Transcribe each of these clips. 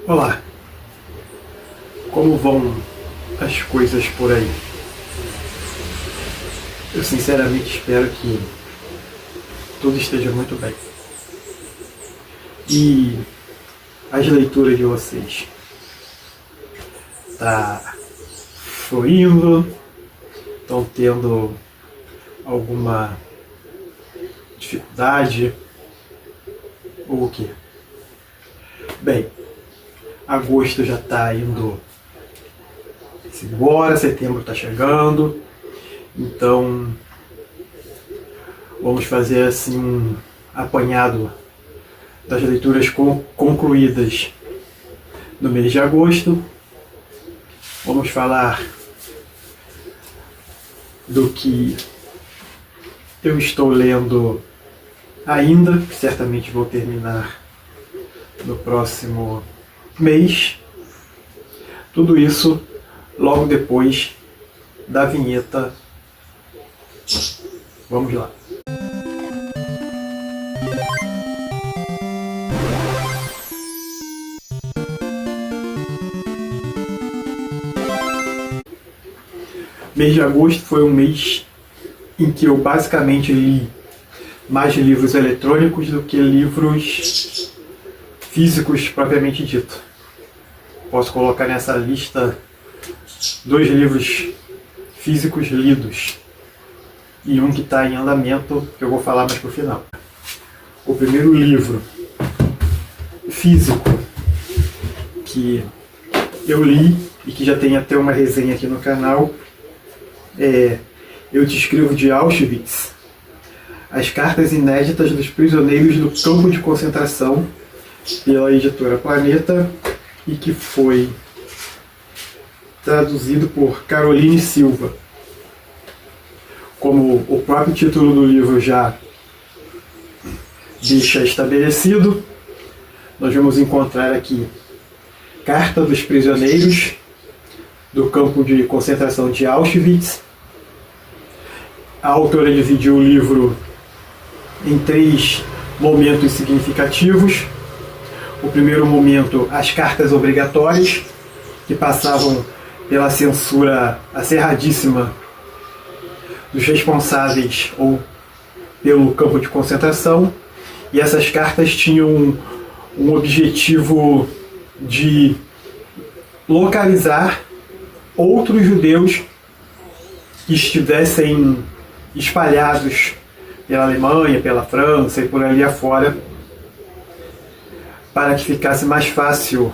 Olá, como vão as coisas por aí? Eu sinceramente espero que tudo esteja muito bem. E as leituras de vocês? Tá fluindo? Estão tendo alguma dificuldade? Ou o quê? Bem, agosto já está indo embora, setembro está chegando, então vamos fazer assim um apanhado das leituras concluídas no mês de agosto. Vamos falar do que eu estou lendo ainda, que certamente vou terminar no próximo mês. Tudo isso logo depois da vinheta. Vamos lá. Mês de agosto foi um mês em que eu basicamente li mais livros eletrônicos do que livros físicos propriamente dito. Posso colocar nessa lista 2 livros físicos lidos e um que está em andamento, que eu vou falar mais pro final. O primeiro livro físico que eu li e que já tem até uma resenha aqui no canal é Eu Te Escrevo de Auschwitz, as cartas inéditas dos prisioneiros do campo de concentração, pela editora Planeta, e que foi traduzido por Caroline Silva. Como o próprio título do livro já deixa estabelecido, nós vamos encontrar aqui Carta dos Prisioneiros do campo de concentração de Auschwitz. A autora dividiu o livro em 3 momentos significativos. O primeiro momento, as cartas obrigatórias, que passavam pela censura acerradíssima dos responsáveis ou pelo campo de concentração. E essas cartas tinham um objetivo de localizar outros judeus que estivessem espalhados pela Alemanha, pela França e por ali afora, para que ficasse mais fácil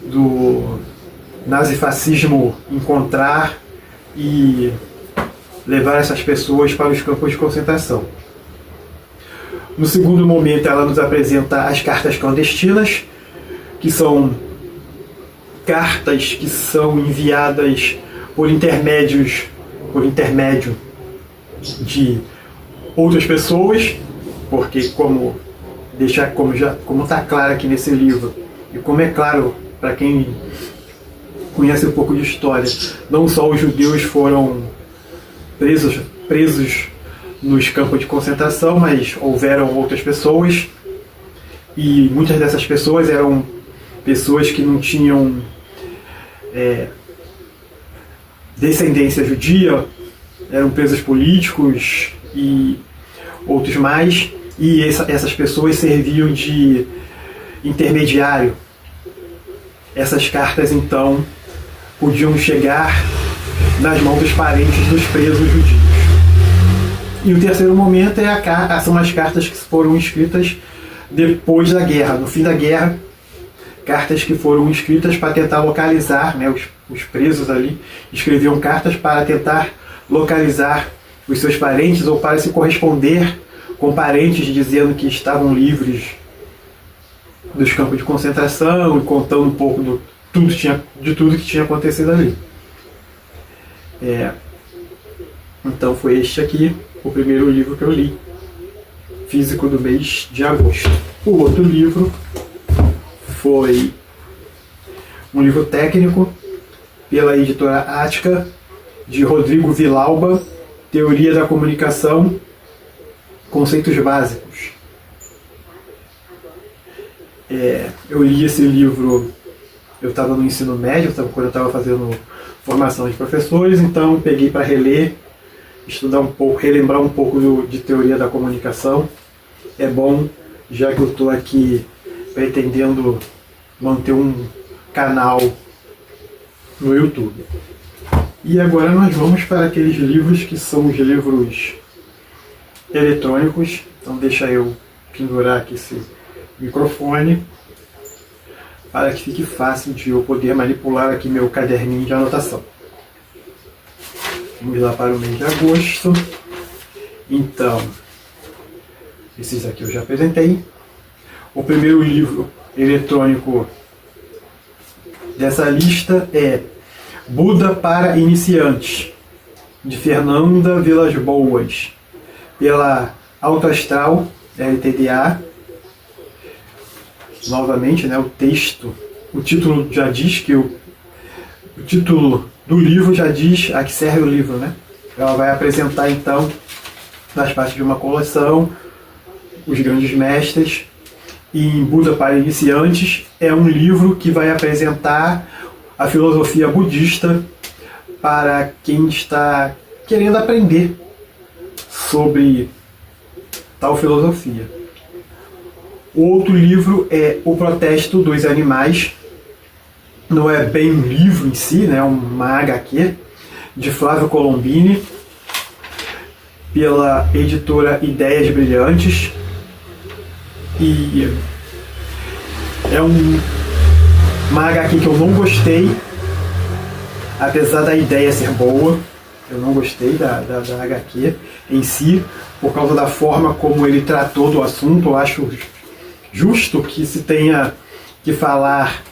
do nazifascismo encontrar e levar essas pessoas para os campos de concentração. No segundo momento, ela nos apresenta as cartas clandestinas, que são cartas que são enviadas por intermédio de outras pessoas, porque como está claro aqui nesse livro, e como é claro para quem conhece um pouco de história, não só os judeus foram presos nos campos de concentração, mas houveram outras pessoas, e muitas dessas pessoas eram pessoas que não tinham descendência judia, eram presos políticos e outros mais, e essas pessoas serviam de intermediário. Essas cartas, então, podiam chegar nas mãos dos parentes dos presos judios. E o terceiro momento são as cartas que foram escritas depois da guerra, no fim da guerra, cartas que foram escritas para tentar localizar, né, os presos ali escreviam cartas para tentar localizar os seus parentes ou para se corresponder com parentes dizendo que estavam livres dos campos de concentração e contando um pouco de tudo que tinha acontecido ali. Então foi este aqui o primeiro livro que eu li, físico, do mês de agosto. O outro livro foi um livro técnico pela editora Ática, de Rodrigo Villalba, Teoria da Comunicação, Conceitos Básicos. Eu li esse livro, eu estava no ensino médio, quando eu estava fazendo formação de professores, então peguei para reler, estudar um pouco, relembrar um pouco de teoria da comunicação. É bom, já que eu estou aqui pretendendo manter um canal no YouTube. E agora nós vamos para aqueles livros que são os livros eletrônicos. Então deixa eu pendurar aqui esse microfone para que fique fácil de eu poder manipular aqui meu caderninho de anotação. Vamos lá para o mês de agosto. Então, esses aqui eu já apresentei. O primeiro livro eletrônico dessa lista é Buda para Iniciantes, de Fernanda Vilas Boas, pela Alto Astral LTDA. Novamente, né, o texto, o título já diz que o título do livro já diz a que serve o livro, né? Ela vai apresentar então, nas partes de uma coleção, os grandes mestres. E em Buda para Iniciantes é um livro que vai apresentar a filosofia budista para quem está querendo aprender sobre tal filosofia. O outro livro é O Protesto dos Animais. Não é bem um livro em si, né? É uma HQ, de Flávio Colombini, pela editora Ideias Brilhantes. E é uma HQ que eu não gostei, apesar da ideia ser boa. Eu não gostei da HQ em si, por causa da forma como ele tratou do assunto. Eu acho justo que se tenha que falar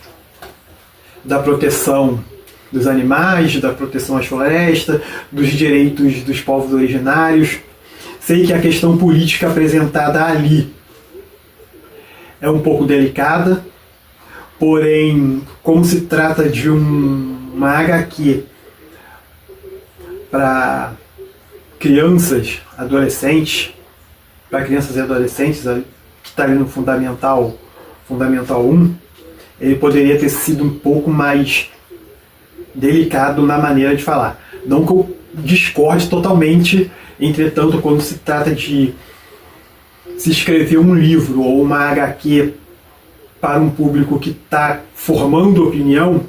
da proteção dos animais, da proteção às florestas, dos direitos dos povos originários. Sei que a questão política apresentada ali é um pouco delicada, porém, como se trata de uma HQ para crianças, adolescentes, para crianças e adolescentes, que está ali no Fundamental 1, ele poderia ter sido um pouco mais delicado na maneira de falar. Não que eu discorde totalmente, entretanto, quando se trata de se escrever um livro ou uma HQ para um público que está formando opinião,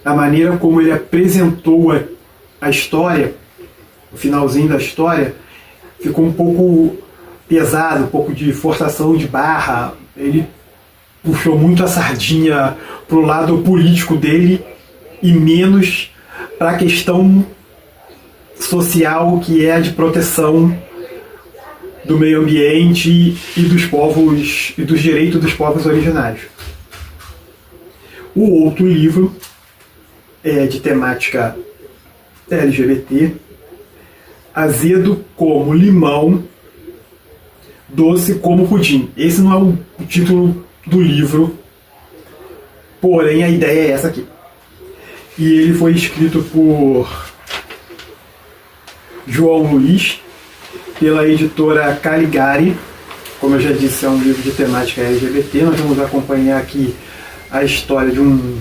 a maneira como ele apresentou a história, o finalzinho da história, ficou um pouco pesado, um pouco de forçação de barra. Ele puxou muito a sardinha para o lado político dele e menos para a questão social, que é a de proteção do meio ambiente e dos povos e dos direitos dos povos originários. O outro livro é de temática LGBT, Azedo como Limão, Doce como Pudim. Esse não é o título do livro, porém a ideia é essa aqui. E ele foi escrito por João Luiz, pela editora Caligari. Como eu já disse, é um livro de temática LGBT. Nós vamos acompanhar aqui a história de um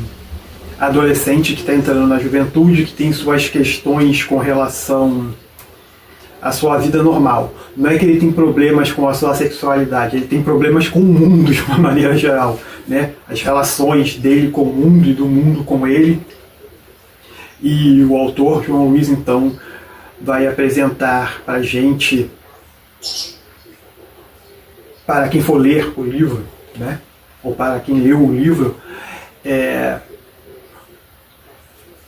adolescente que está entrando na juventude, que tem suas questões com relação à sua vida normal. Não é que ele tem problemas com a sua sexualidade, ele tem problemas com o mundo de uma maneira geral, né? As relações dele com o mundo e do mundo com ele. E o autor, João Luiz, então, vai apresentar para a gente, para quem for ler o livro, né? Ou para quem leu o livro,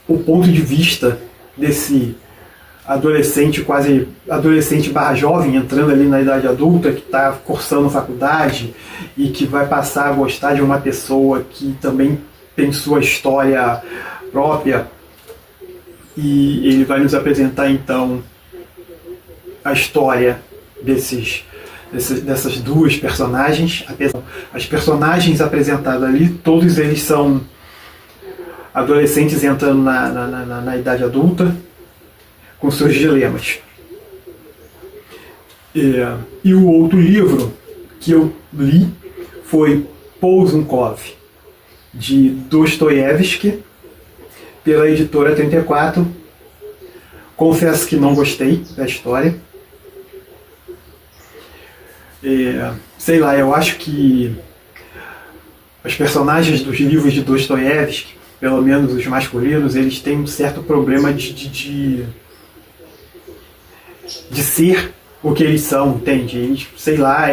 o ponto de vista desse adolescente, quase adolescente barra jovem, entrando ali na idade adulta, que está cursando faculdade e que vai passar a gostar de uma pessoa que também tem sua história própria. E ele vai nos apresentar então a história dessas duas personagens. As personagens apresentadas ali, todos eles são adolescentes entrando na idade adulta, com seus dilemas. E o outro livro que eu li foi Polzunkov, de Dostoiévski, pela editora 34. Confesso que não gostei da história. Sei lá, eu acho que os personagens dos livros de Dostoiévski, pelo menos os masculinos, eles têm um certo problema de ser o que eles são, entende? Eles, sei lá,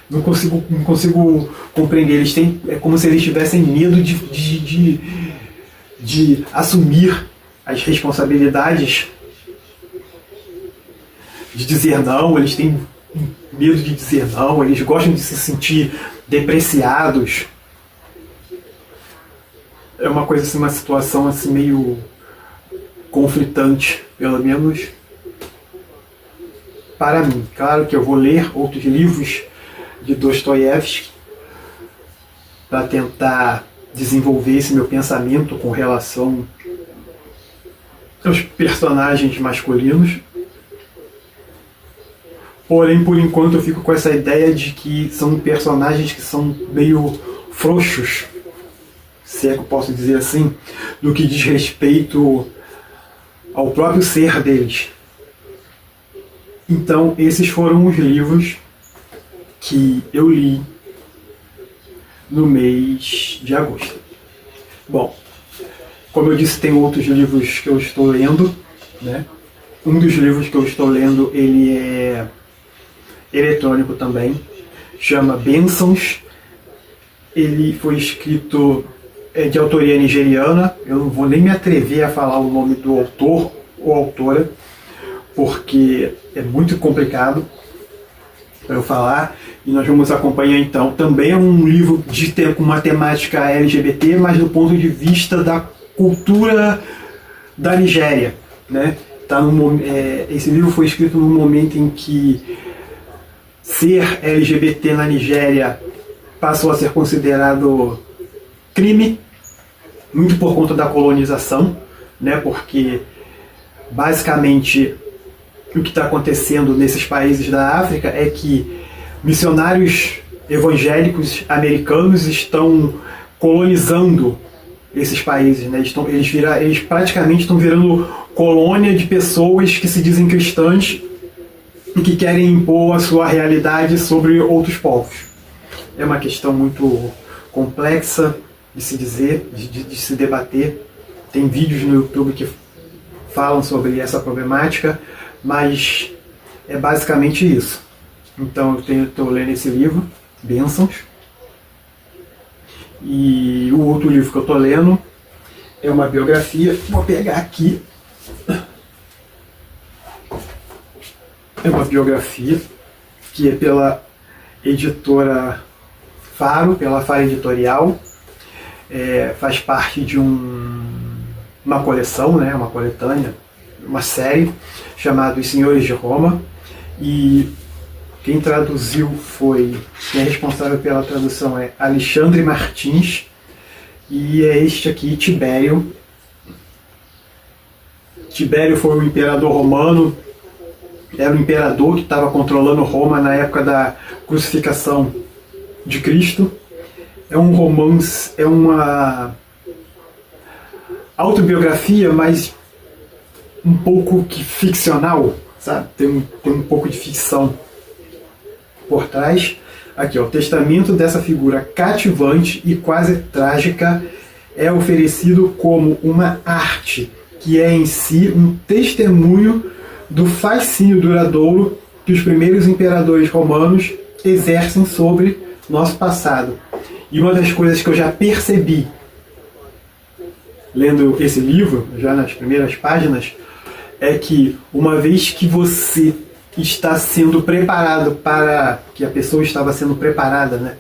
não consigo compreender. Eles têm, é como se eles tivessem medo de assumir as responsabilidades, de dizer não. Eles têm medo de dizer não, eles gostam de se sentir depreciados. É uma coisa assim, uma situação assim meio conflitante, pelo menos para mim. Claro que eu vou ler outros livros de Dostoiévski para tentar desenvolver esse meu pensamento com relação aos personagens masculinos. Porém, por enquanto, eu fico com essa ideia de que são personagens que são meio frouxos, se é que eu posso dizer assim, no que diz respeito ao próprio ser deles. Então, esses foram os livros que eu li no mês de agosto. Bom, como eu disse, tem outros livros que eu estou lendo, né? Um dos livros que eu estou lendo, ele é eletrônico também, chama Bênçãos. Ele foi escrito de autoria nigeriana. Eu não vou nem me atrever a falar o nome do autor ou autora, porque é muito complicado para eu falar. E nós vamos acompanhar então. Também é um livro com uma temática LGBT, mas do ponto de vista da cultura da Nigéria, né? Esse livro foi escrito num momento em que ser LGBT na Nigéria passou a ser considerado crime, muito por conta da colonização, né? Porque basicamente o que está acontecendo nesses países da África é que missionários evangélicos americanos estão colonizando esses países, né? Eles praticamente estão virando colônia de pessoas que se dizem cristãs e que querem impor a sua realidade sobre outros povos. É uma questão muito complexa de se dizer, de se debater. Tem vídeos no YouTube que falam sobre essa problemática, mas é basicamente isso. Então eu estou lendo esse livro, Bênçãos. E o outro livro que eu estou lendo é uma biografia. Vou pegar aqui. É uma biografia que é pela editora Faro, pela Faro Editorial. Faz parte de uma coleção, né, uma coletânea, uma série chamada Os Senhores de Roma. E quem é responsável pela tradução é Alexandre Martins, e é este aqui, Tibério. Tibério foi um imperador romano, era o imperador que estava controlando Roma na época da crucificação de Cristo. É um romance, é uma autobiografia, mas um pouco que ficcional, sabe? Tem um pouco de ficção por trás. Aqui, ó, o testamento dessa figura cativante e quase trágica é oferecido como uma arte que é em si um testemunho do fascínio duradouro que os primeiros imperadores romanos exercem sobre nosso passado. E uma das coisas que eu já percebi lendo esse livro, já nas primeiras páginas, é que uma vez que você está sendo preparado que a pessoa estava sendo preparada, né?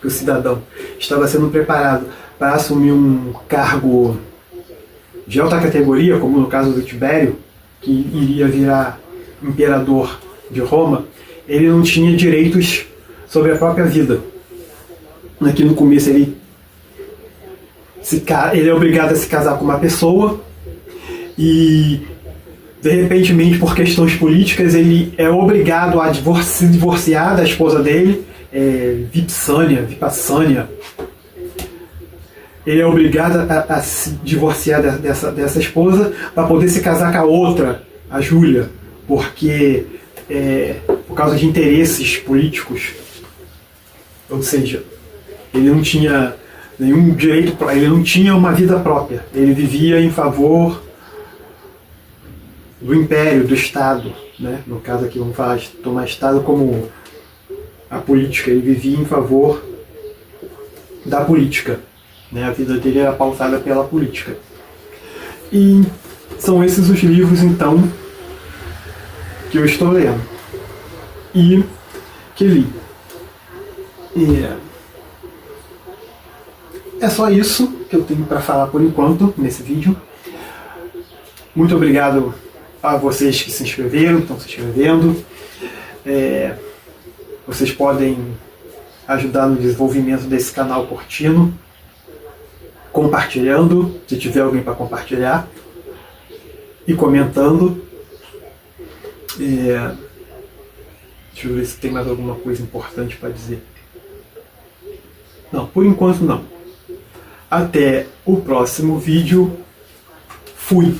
Que o cidadão estava sendo preparado para assumir um cargo de alta categoria, como no caso do Tibério, que iria virar imperador de Roma, ele não tinha direitos sobre a própria vida. Aqui no começo ele é obrigado a se casar com uma pessoa e, de repente, por questões políticas, ele é obrigado a se divorciar da esposa dele. Vipassana, ele é obrigado a se divorciar dessa esposa para poder se casar com a outra, a Júlia, porque por causa de interesses políticos. Ou seja, ele não tinha nenhum direito, ele não tinha uma vida própria, ele vivia em favor do império, do Estado, né? No caso aqui vamos falar, tomar Estado como a política, ele vivia em favor da política, né? A vida dele era pautada pela política. E são esses os livros, então, que eu estou lendo e que li. E é só isso que eu tenho para falar por enquanto nesse vídeo. Muito obrigado a vocês que se inscreveram, estão se inscrevendo. Vocês podem ajudar no desenvolvimento desse canal curtindo, compartilhando, se tiver alguém para compartilhar, e comentando. Deixa eu ver se tem mais alguma coisa importante para dizer. Não, por enquanto não. Até o próximo vídeo. Fui!